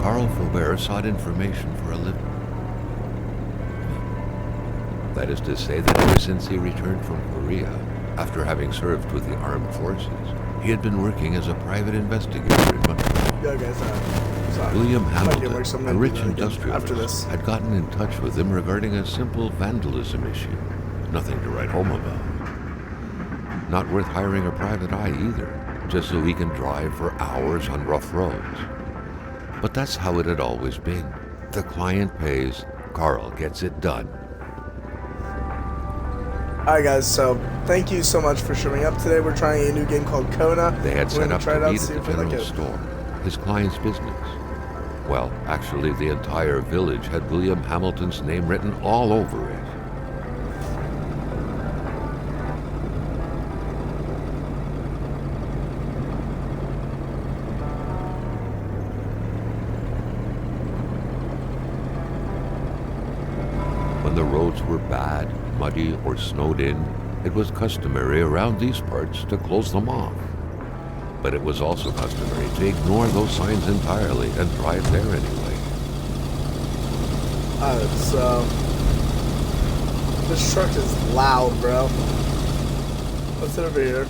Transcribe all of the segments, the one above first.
Carl Faubert sought information for a living. That is to say that ever since he returned from Korea, after having served with the armed forces, he had been working as a private investigator in Montreal. Yeah, guys, sorry. William Might get Hamilton, work, so I'm a gonna rich do that again industrialist, after this. had gotten in touch with him regarding a simple vandalism issue. Nothing to write home about. Not worth hiring a private eye either, just so he can drive for hours on rough roads. But that's how it had always been. The client pays, Carl gets it done. Alright guys, so thank you so much for showing up today. We're trying a new game called Kona. They had We're set gonna up try to it out, meet see at the if we like general it. store, his client's business. Well, actually, the entire village had William Hamilton's name written all over it. When the roads were bad, muddy, or snowed in, it was customary around these parts to close them off. But it was also customary to ignore those signs entirely and drive there anyway. So this truck is loud, bro. What's over here?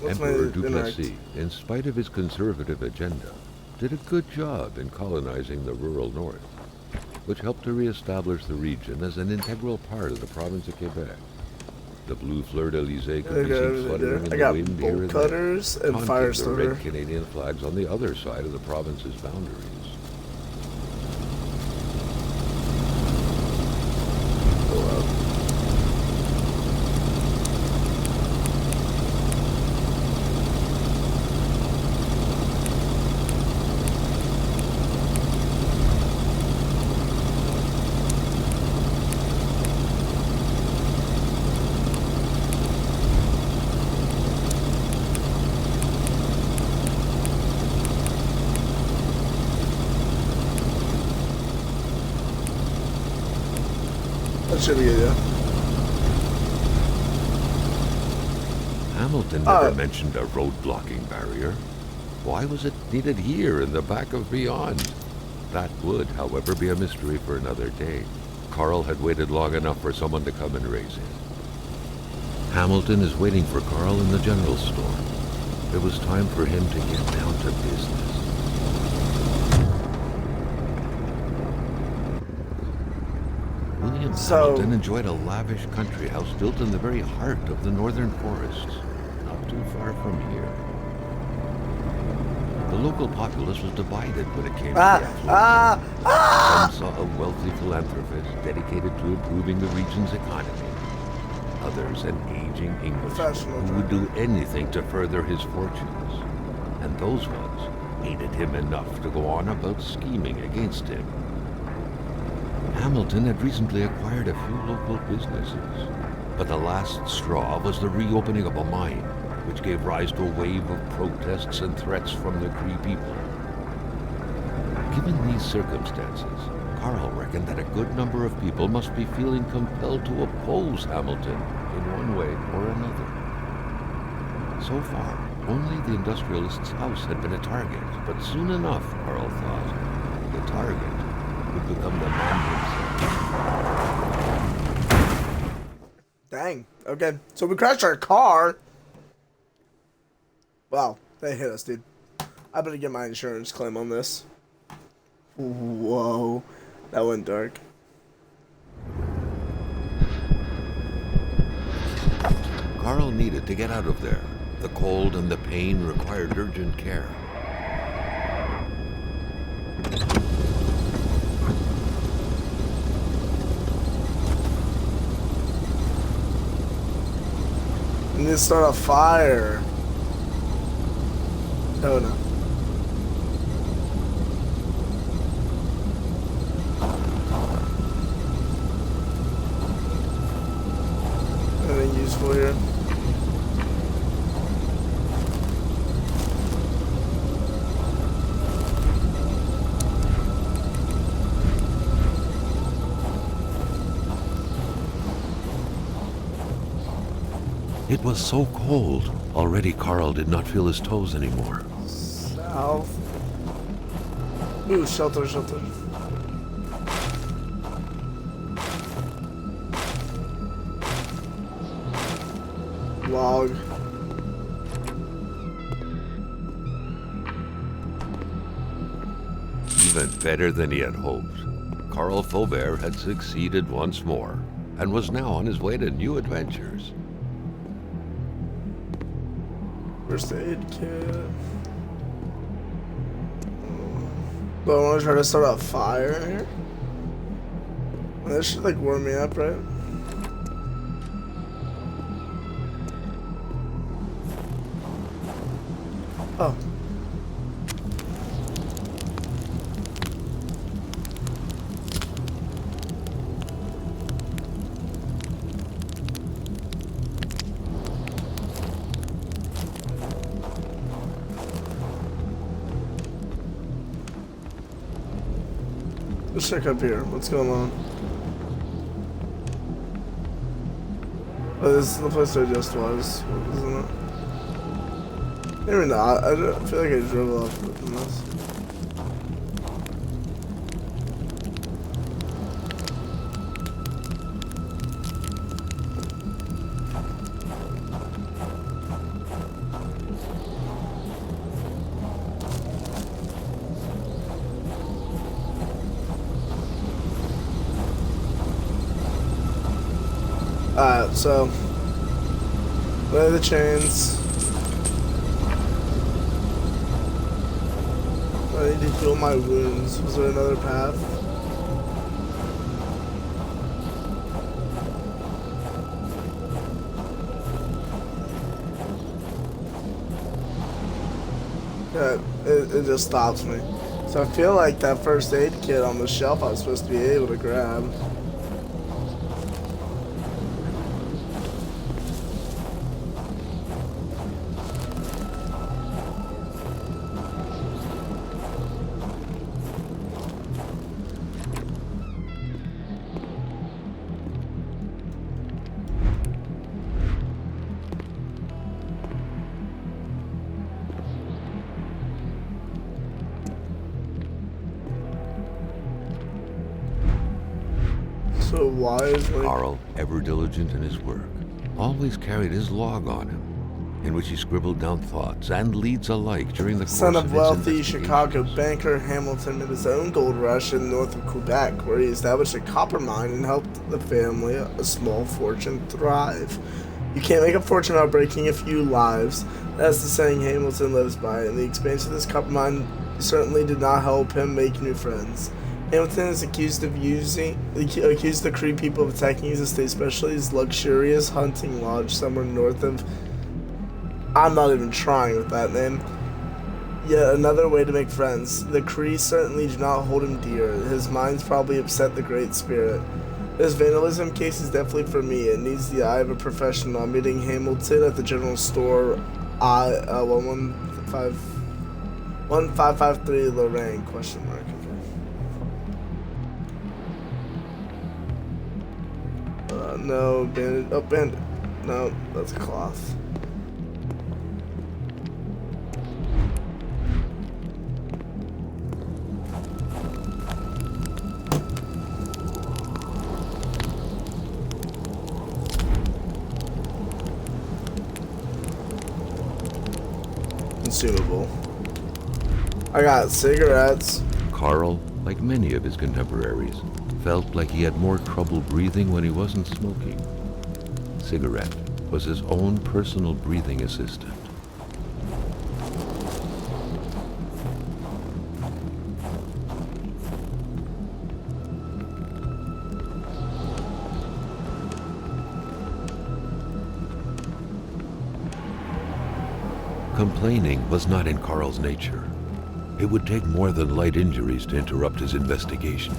What's my Emperor interact? Duplessis, in spite of his conservative agenda, did a good job in colonizing the rural north, which helped to reestablish the region as an integral part of the province of Quebec. The blue fleur-de-lis could be seen fluttering in I the got wind here bolt and there, cutters and taunting fire the starter. red Canadian flags on the other side of the province's boundaries. That should be good, yeah. Hamilton never mentioned a road-blocking barrier. Why was it needed here in the back of Beyond? That would, however, be a mystery for another day. Carl had waited long enough for someone to come and raise it. Hamilton is waiting for Carl in the general store. It was time for him to get down to business. William Hamilton enjoyed a lavish country house built in the very heart of the northern forests, not too far from here. The local populace was divided when it came to the affluence. Some saw a wealthy philanthropist dedicated to improving the region's economy. Others an aging Englishman who would do anything to further his fortunes. And those ones hated him enough to go on about scheming against him. Hamilton had recently acquired a few local businesses, but the last straw was the reopening of a mine, which gave rise to a wave of protests and threats from the Cree people. Given these circumstances, Carl reckoned that a good number of people must be feeling compelled to oppose Hamilton in one way or another. So far, only the industrialist's house had been a target, but soon enough, Carl thought, the target would become the man himself. Dang. Okay. So we crashed our car. Wow. They hit us, dude. I better get my insurance claim on this. Whoa. That went dark. Carl needed to get out of there. The cold and the pain required urgent care. We need to start a fire. Oh no. Anything useful here? It was so cold. Already Carl did not feel his toes anymore. South. Ooh, shelter, shelter. Log. Even better than he had hoped. Carl Faubert had succeeded once more and was now on his way to new adventures. First aid kit. Do I want to try to start a fire here? This should like warm me up, right? Oh. Let's check up here. What's going on? Oh, this is the place I just was, isn't it? Maybe not. I feel like I drove off from this. Alright, so lay the chains. I need to heal my wounds. Was there another path? Yeah, it just stops me. So I feel like that first aid kit on the shelf I was supposed to be able to grab. So why is like... Carl, ever diligent in his work, always carried his log on him, in which he scribbled down thoughts and leads alike during the course Son of of his wealthy investigations. Chicago banker, Hamilton made his own gold rush in north of Quebec, where he established a copper mine and helped the family, a small fortune, thrive. You can't make a fortune without breaking a few lives. That's the saying Hamilton lives by, and the expansion of this copper mine certainly did not help him make new friends. Hamilton is accused the Cree people of attacking his estate, especially his luxurious hunting lodge somewhere north of... I'm not even trying with that name. Yet another way to make friends. The Cree certainly do not hold him dear. His mind's probably upset the Great Spirit. This vandalism case is definitely for me. It needs the eye of a professional. I'm meeting Hamilton at the general store. 1553 Lorraine, question mark. No, bandit. Oh, bandit. No, that's a cloth. Consumable. I got cigarettes. Carl, like many of his contemporaries, felt like he had more trouble breathing when he wasn't smoking. Cigarette was his own personal breathing assistant. Complaining was not in Carl's nature. It would take more than light injuries to interrupt his investigation.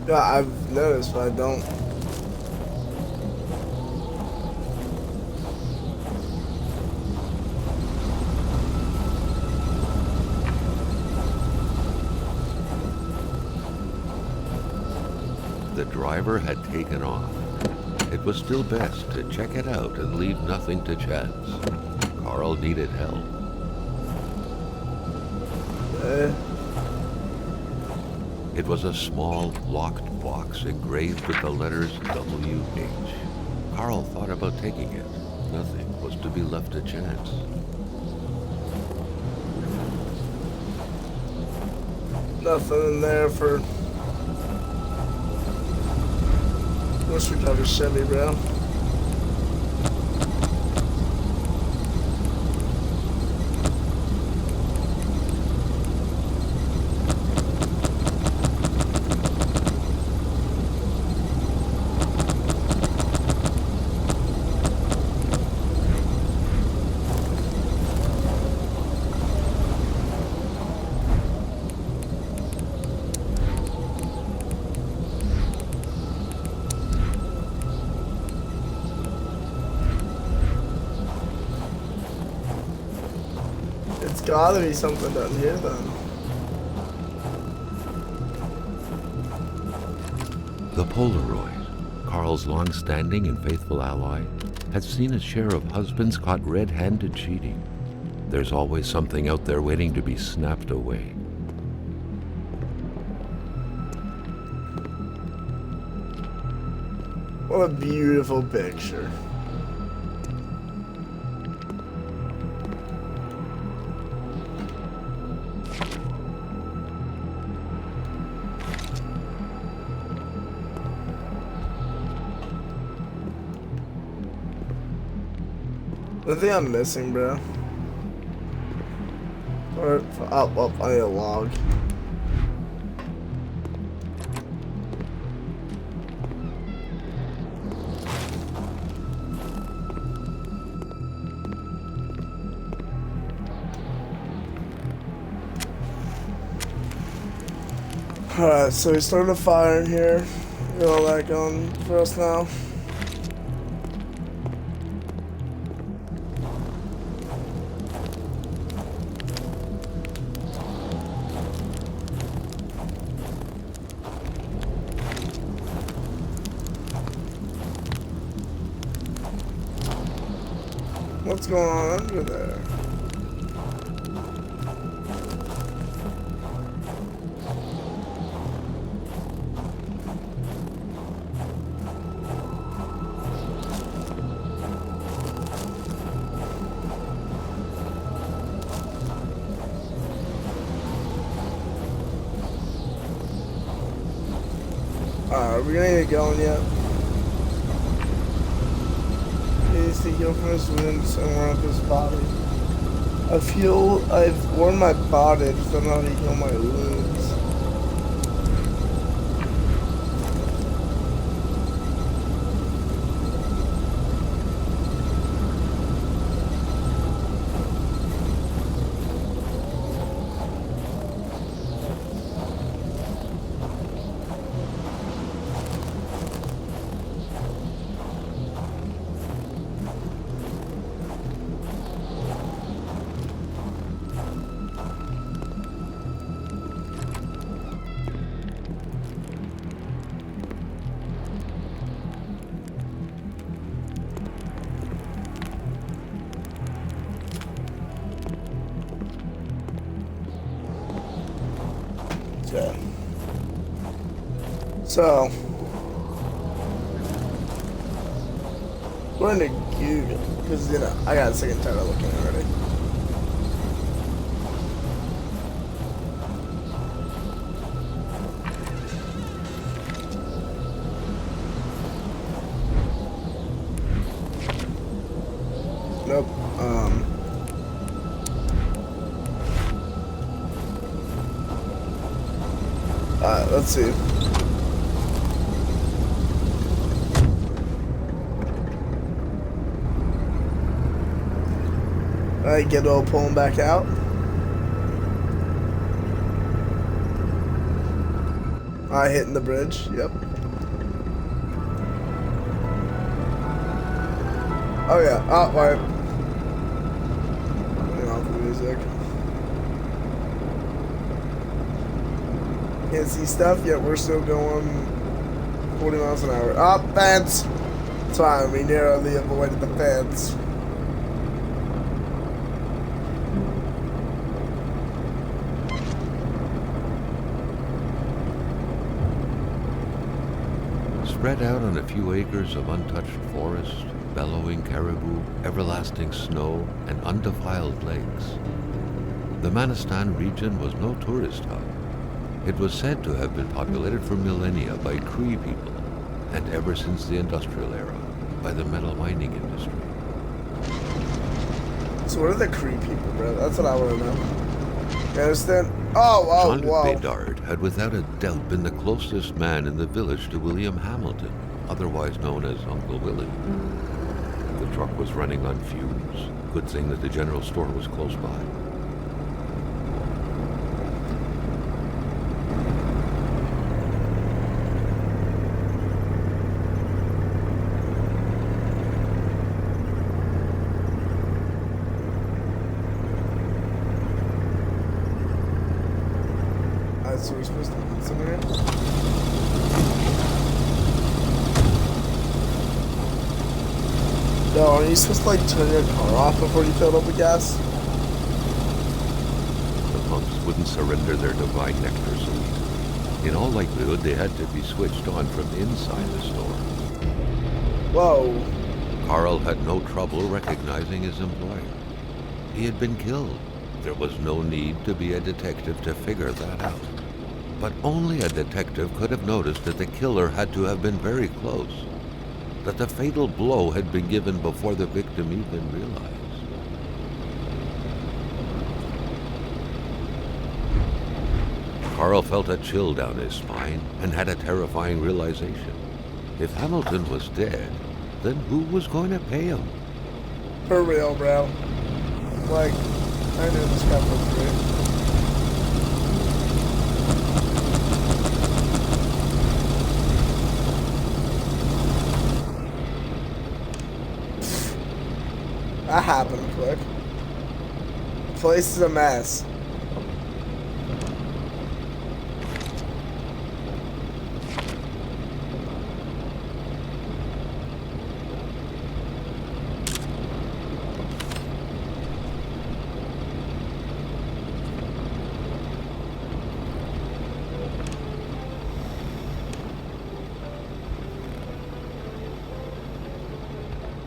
Yeah, I've noticed, but I don't. The driver had taken off. It was still best to check it out and leave nothing to chance. Carl needed help. It was a small, locked box engraved with the letters W.H. Carl thought about taking it. Nothing was to be left to chance. Nothing in there for... Wish we'd have a Chevy, bro. It's gotta be something down here then. The Polaroid, Carl's long-standing and faithful ally, had seen its share of husbands caught red-handed cheating. There's always something out there waiting to be snapped away. What a beautiful picture. The thing I'm missing, bro. Or, oh, I need a log. Alright, so we started a fire in here. Got all that going for us now. What's going on under there? Are we gonna get going yet? He needs to heal from his wounds and warm up his body. I feel I've worn my bondage, but I'm not to heal my wounds. Okay. So, we're in the Google, because, you know, I got sick and tired of looking already. Nope. Alright, let's see. Alright, get all pulling back out. Alright, hitting the bridge, yep. Oh yeah, oh, right. Turn off the music. Can't see stuff yet, we're still going 40 miles an hour. Up, fence! That's fine, we narrowly avoided the fence. Spread out on a few acres of untouched forest, bellowing caribou, everlasting snow, and undefiled lakes, the Manistan region was no tourist hub. It was said to have been populated for millennia by Cree people, and ever since the industrial era, by the metal mining industry. So what are the Cree people, bro? That's what I want to know. You understand? Oh, Jean-Luc whoa. Bédard had without a doubt been the closest man in the village to William Hamilton, otherwise known as Uncle Willie. The truck was running on fumes. Good thing that the general store was close by. So we're supposed to put some here? No, are you supposed to like turn your car off before you fill it up with gas? The punks wouldn't surrender their divine nectar so easily. In all likelihood, they had to be switched on from inside the store. Whoa. Carl had no trouble recognizing his employer. He had been killed. There was no need to be a detective to figure that out. But only a detective could have noticed that the killer had to have been very close, that the fatal blow had been given before the victim even realized. Carl felt a chill down his spine and had a terrifying realization. If Hamilton was dead, then who was going to pay him? For real, bro. Like, I knew this guy was great. That happened quick. The place is a mess.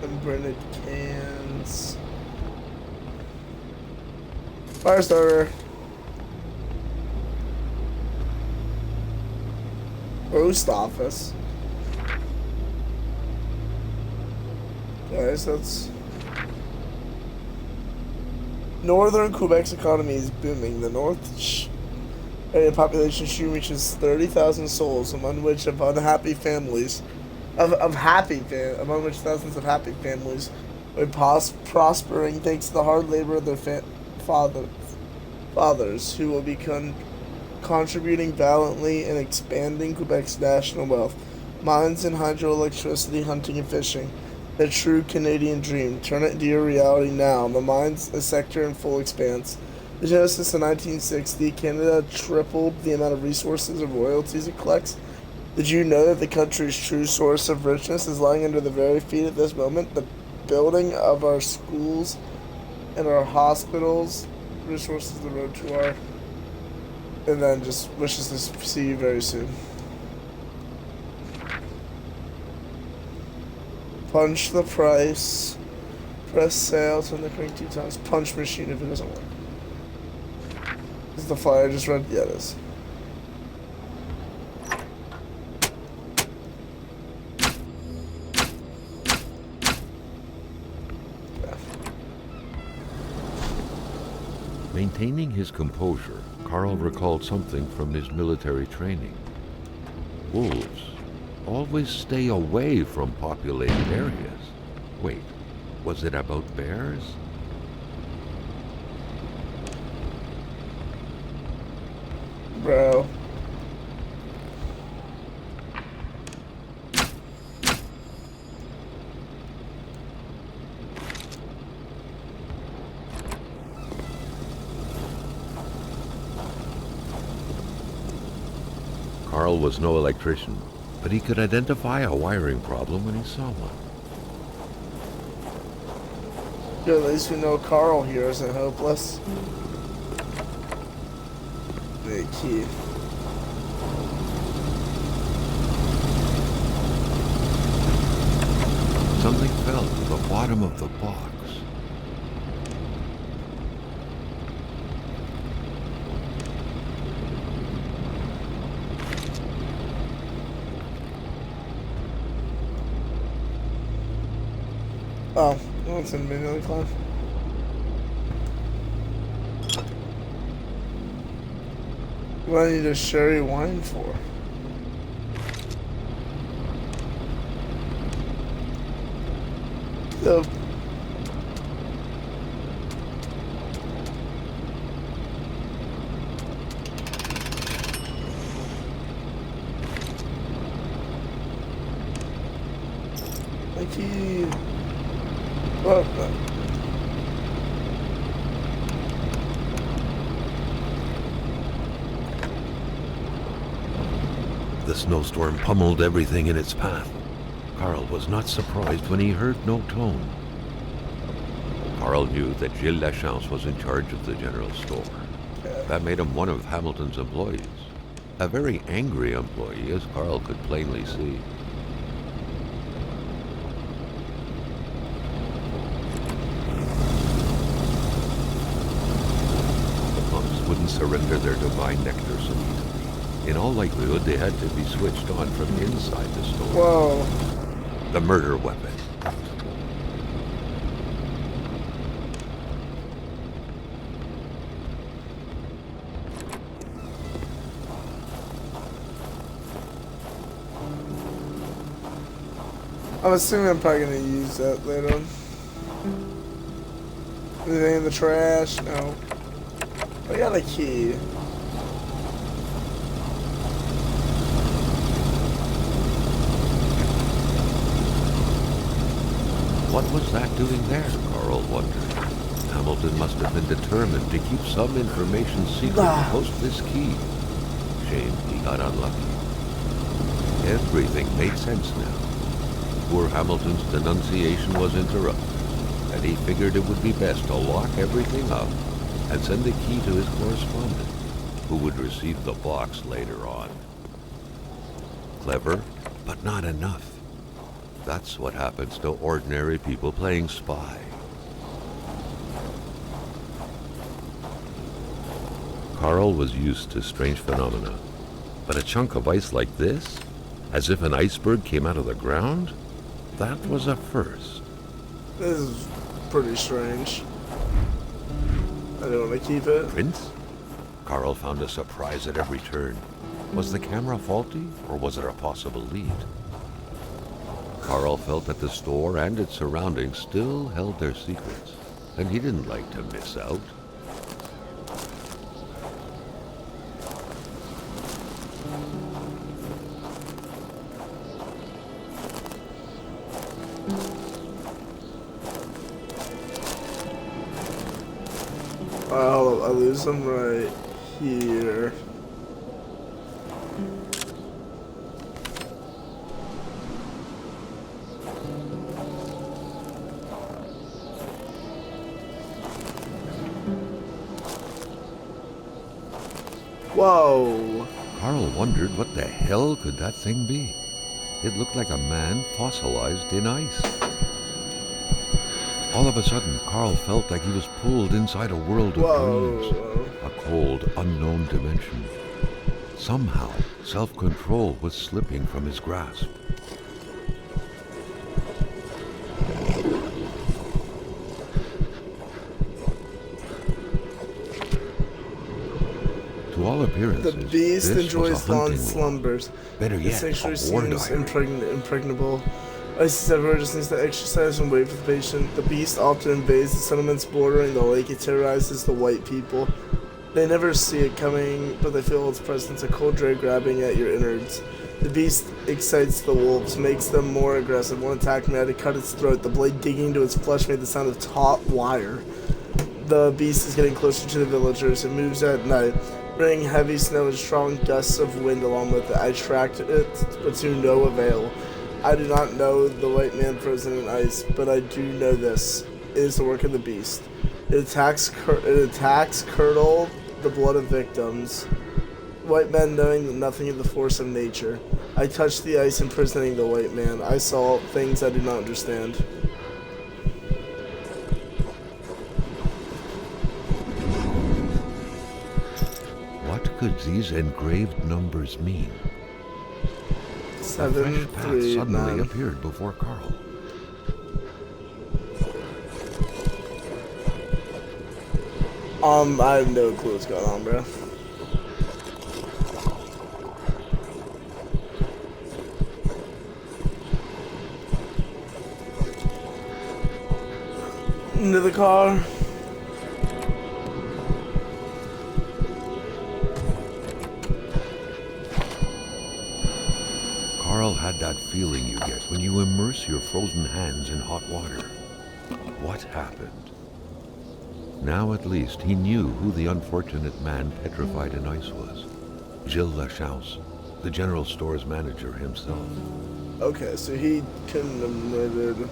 Unbranded cans. Fire starter. Post office. Guys, that's... Northern Quebec's economy is booming. The North area population soon reaches 30,000 souls, among which of unhappy families, among which thousands of happy families are prospering thanks to the hard labor of their fathers, who will be contributing valiantly and expanding Quebec's national wealth. Mines and hydroelectricity, hunting and fishing. The true Canadian dream. Turn it into your reality now. The mines, a sector in full expanse. The genesis in 1960, Canada tripled the amount of resources and royalties it collects. Did you know that the country's true source of richness is lying under the very feet at this moment? The building of our schools and our hospitals. Resources the road to our... And then just wishes to see you very soon. Punch the price. Press sale, turn the crank 2 times. Punch machine if it doesn't work. Is the flyer just read? Yeah, it is. Maintaining his composure, Carl recalled something from his military training. Wolves always stay away from populated areas. Wait, was it about bears? Bro. Carl was no electrician, but he could identify a wiring problem when he saw one. Good, at least we know Carl here isn't hopeless. The key. Something fell to the bottom of the box. Oh, well, it's in manually climb. What do I need a sherry wine for? The key. What? The snowstorm pummeled everything in its path. Carl was not surprised when he heard no tone. Carl knew that Gilles Lachance was in charge of the general store. That made him one of Hamilton's employees. A very angry employee, as Carl could plainly see. The pumps wouldn't surrender their divine nectar so easily. In all likelihood, they had to be switched on from inside the store. Whoa. The murder weapon. I'm assuming I'm probably gonna use that later on. Anything in the trash? No. I got a key. What was that doing there, Carl wondered. Hamilton must have been determined to keep some information secret post this key. Shame he got unlucky. Everything made sense now. Poor Hamilton's denunciation was interrupted, and he figured it would be best to lock everything up and send the key to his correspondent, who would receive the box later on. Clever, but not enough. That's what happens to ordinary people playing spy. Carl was used to strange phenomena, but a chunk of ice like this, as if an iceberg came out of the ground, that was a first. This is pretty strange. I don't want to keep it. Prince? Carl found a surprise at every turn. Was the camera faulty, or was it a possible lead? Carl felt that the store and its surroundings still held their secrets, and he didn't like to miss out. I lose them right here. Whoa. Carl wondered what the hell could that thing be. It looked like a man fossilized in ice. All of a sudden, Carl felt like he was pulled inside a world of dreams, a cold, unknown dimension. Somehow, self-control was slipping from his grasp. To all appearances, the beast this enjoys was a long hunting slumbers. Better It yet, sexually a war seems diary. impregnable. Ice is everywhere, just needs to exercise and wait for the patient. The beast often invades the settlements bordering the lake. It terrorizes the white people. They never see it coming, but they feel its presence, a cold dread grabbing at your innards. The beast excites the wolves, makes them more aggressive. One attacked me, I had to cut its throat. The blade digging into its flesh made the sound of taut wire. The beast is getting closer to the villagers. It moves at night, bringing heavy snow and strong gusts of wind along with it. I tracked it, but to no avail. I do not know the white man frozen in ice, but I do know this. It is the work of the beast. It attacks curdle the blood of victims. White men knowing nothing of the force of nature. I touched the ice imprisoning the white man. I saw things I do not understand. What could these engraved numbers mean? A 7, fresh path 3, suddenly 9. appeared before Carl. I have no clue what's going on, bro. Into the car. Carl had that feeling you get when you immerse your frozen hands in hot water. What happened? Now at least he knew who the unfortunate man petrified in ice was. Gilles Lachaus, the general store's manager himself. Okay, so he couldn't have murdered.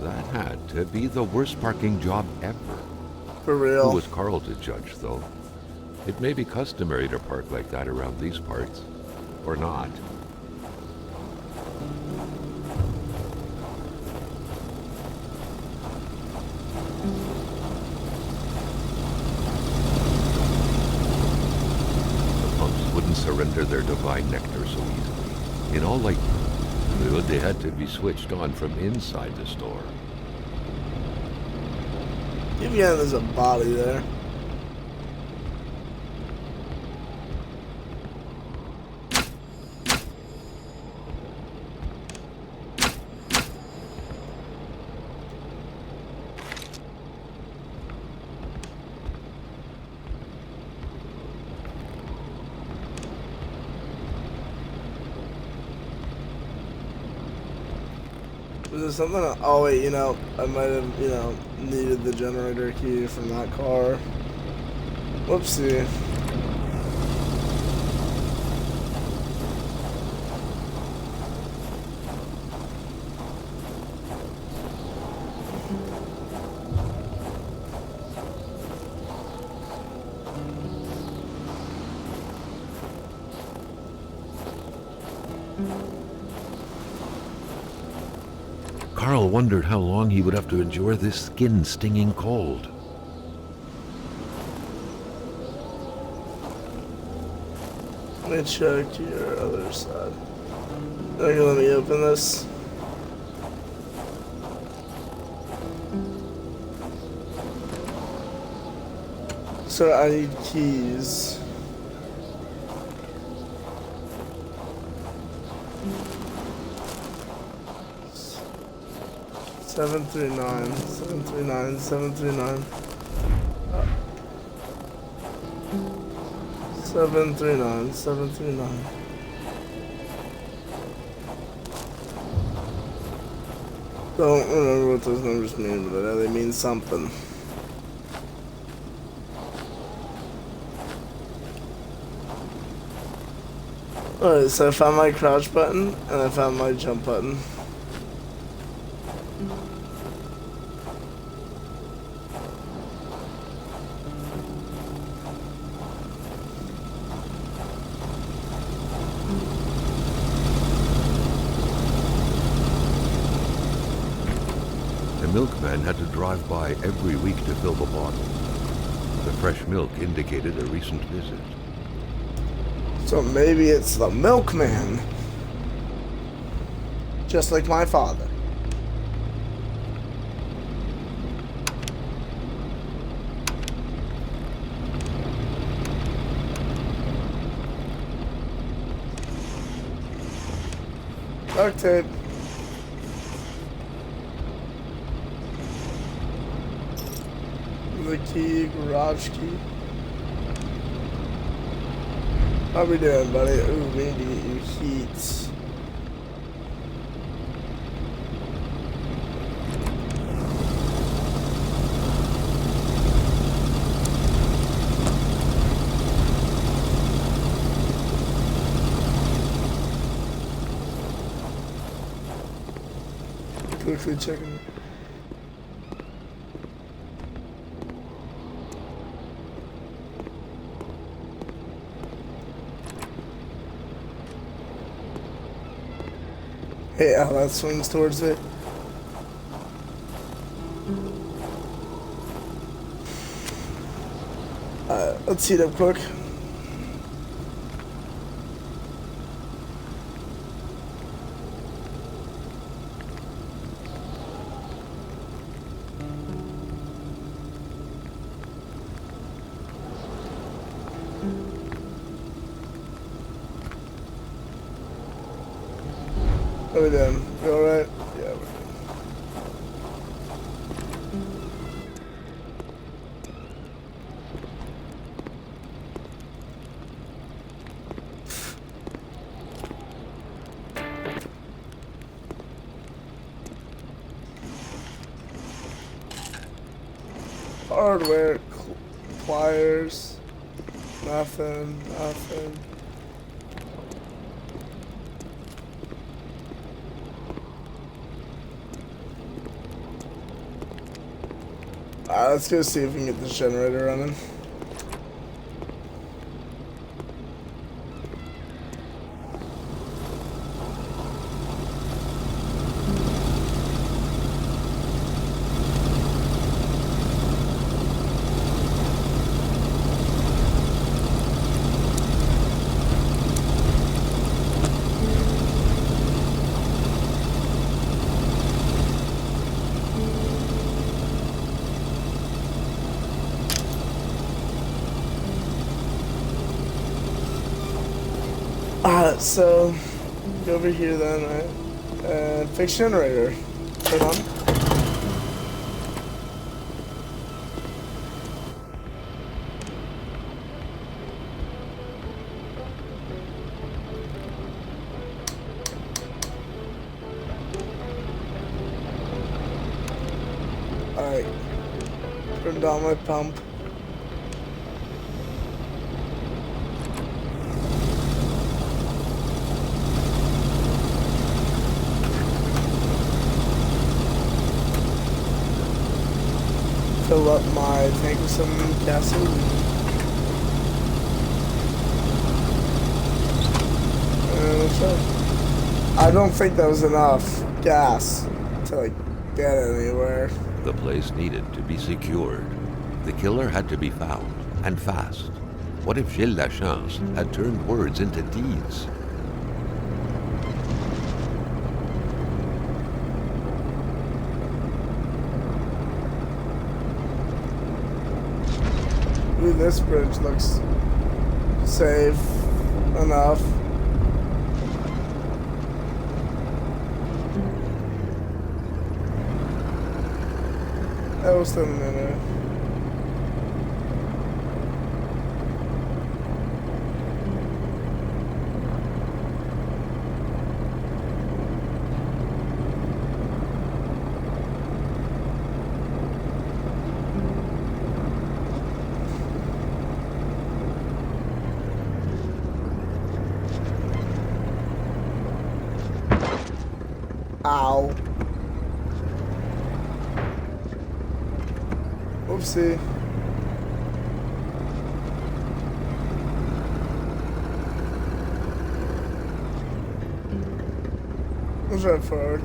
That had to be the worst parking job ever. For Who real. was Carl to judge, though? It may be customary to park like that around these parts, or not. The punks wouldn't surrender their divine nectar so easily. In all likelihood, they had to be switched on from inside the store. Even yeah, there's a body there. Was there something? Oh wait, I might have, needed the generator key from that car. Whoopsie. Carl wondered how long he would have to endure this skin-stinging cold. Let me check your other side. Okay, let me open this. So I need keys. Seven three nine. 739. 739. Don't remember what those numbers mean, but I know they mean something. Alright, so I found my crouch button, and I found my jump button. The milkman had to drive by every week to fill the bottle. The fresh milk indicated a recent visit. So maybe it's the milkman. Just like my father. Duct tape. The key, garage key. How we doing, buddy? Ooh, we need to get you heat. quickly checking. Hey, how that swings towards it. Let's heat up quick. How we doing? You alright? Yeah, we're good. Hardware, pliers, nothing. Alright, let's go see if we can get this generator running. So go over here then, right? Fix generator. Turn on. Alright. Turn down my pump. Fill up my tank with some gasoline. I don't think that was enough gas to like get anywhere. The place needed to be secured. The killer had to be found, and fast. What if Gilles Lachance had turned words into deeds? Ooh, this bridge looks safe enough. That was the minute. Ow. Oopsie. Let's drive forward.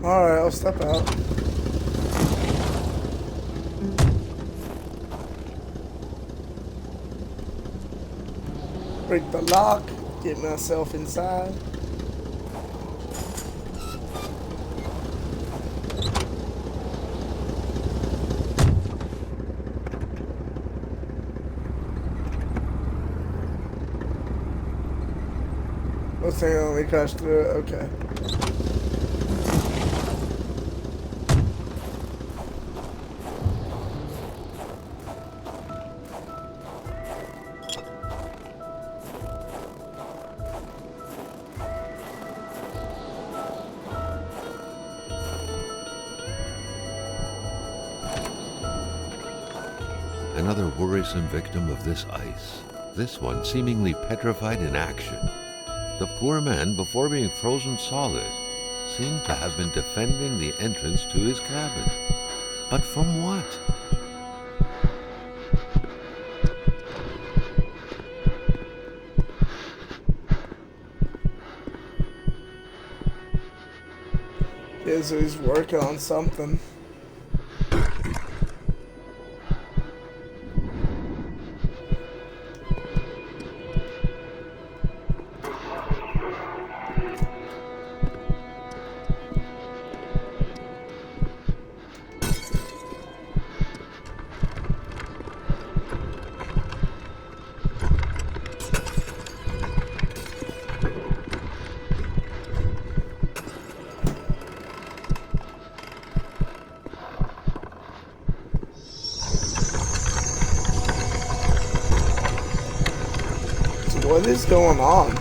Alright, I'll step out. Break the lock, get myself inside. What's the thing? Let me crash through it. Okay. Another worrisome victim of this ice, this one seemingly petrified in action. The poor man, before being frozen solid, seemed to have been defending the entrance to his cabin. But from what? Yeah, so he's working on something. What is going on?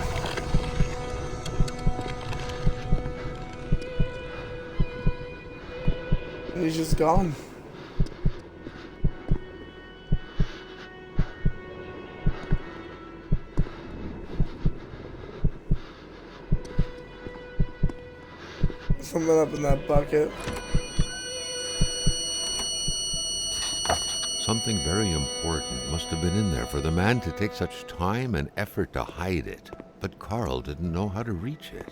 He's just gone. Something up in that bucket. Something very important must have been in there for the man to take such time and effort to hide it. But Carl didn't know how to reach it.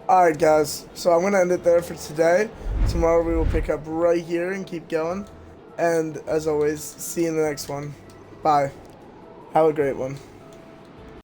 Alright guys, so I'm going to end it there for today. Tomorrow we will pick up right here and keep going. And as always, see you in the next one. Bye. Have a great one.